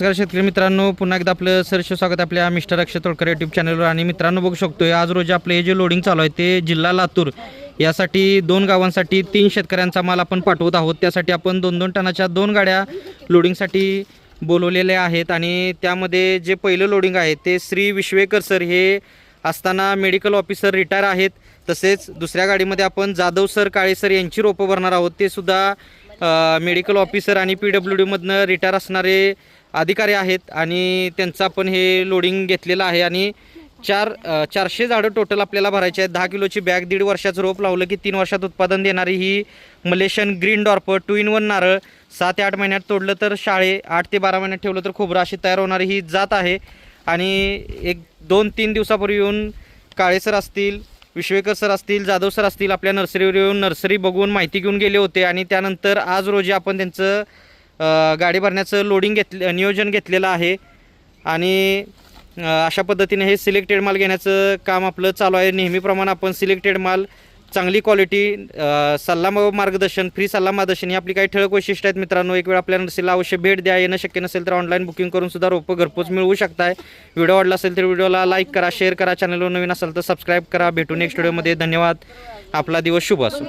नमस्कार शेतकरी मित्रांनो, पुन्हा एकदा आपलं सहर्ष स्वागत आपल्या मिस्टर अक्षय तोडकर यूट्यूब चॅनलवर. आणि मित्रांनो बघू शकतोय आज रोजी आपलं हे जे लोडिंग चालू आहे ते जिल्हा लातूर यासाठी 2 गावांसाठी 3 शेतकऱ्यांचा माल आपण पाठवत आहोत. त्यासाठी आपण 2-2 टनाच्या 2 गाड्या लोडिंगसाठी बोलवलेल्या आहेत. आणि त्यामध्ये जे पहिलं लोडिंग आहे ते श्री विश्वेकर सर हे असताना मेडिकल ऑफिसर रिटायर आहेत. तसेच दुसऱ्या गाडीमध्ये आपण जाधव सर काळे सर यांची रोपं भरणार आहोत. ते सुद्धा मेडिकल ऑफिसर आणि PWDमधनं रिटायर असणारे अधिकारी आहेत. आणि त्यांचं आपण हे लोडिंग घेतलेलं आहे. आणि 400 झाडं टोटल आपल्याला भरायचे आहेत. 10 किलोची बॅग, 1.5 वर्षाचं रोप लावलं की 3 वर्षात उत्पादन देणारी ही मलेशियन ग्रीन डॉर्प 2-in-1 नारळ 7 ते 8 महिन्यात तोडलं तर शाळे, 8 ते 12 महिन्यात ठेवलं तर खोबरं अशी तयार होणारी ही जात आहे. आणि 1-2-3 दिवसापूर्वी येऊन काळे सर असतील, विश्वेकर सर असतील, जाधव सर असतील आपल्या नर्सरीवर येऊन नर्सरी बघून माहिती घेऊन गेले होते. आणि त्यानंतर आज रोजी आपण त्यांचं गाडी भरण्याचं लोडिंग नियोजन घेतलेलं आहे. आणि अशा पद्धतीने हे सिलेक्टेड माल घेण्याचं काम आपलं चालू आहे. नेहमीप्रमाणे आपण सिलेक्टेड माल, चांगली क्वालिटी, सल्ला मार्गदर्शन, फ्री सल्ला मार्गदर्शन ही आपली काही ठळक वैशिष्ट्य आहेत. मित्रांनो, एक वेळ आपल्या नर्सरीला अवश्य भेट द्या. येणं शक्य नसेल तर ऑनलाईन बुकिंग करून सुद्धा रोपं घरपोच मिळवू शकताय. व्हिडिओ आवडला असेल तर व्हिडिओला लाईक करा, शेअर करा, चॅनलवर नवीन असाल तर सबस्क्राईब करा. भेटू नेक्स्ट व्हिडिओमध्ये. धन्यवाद. आपला दिवस शुभ असो.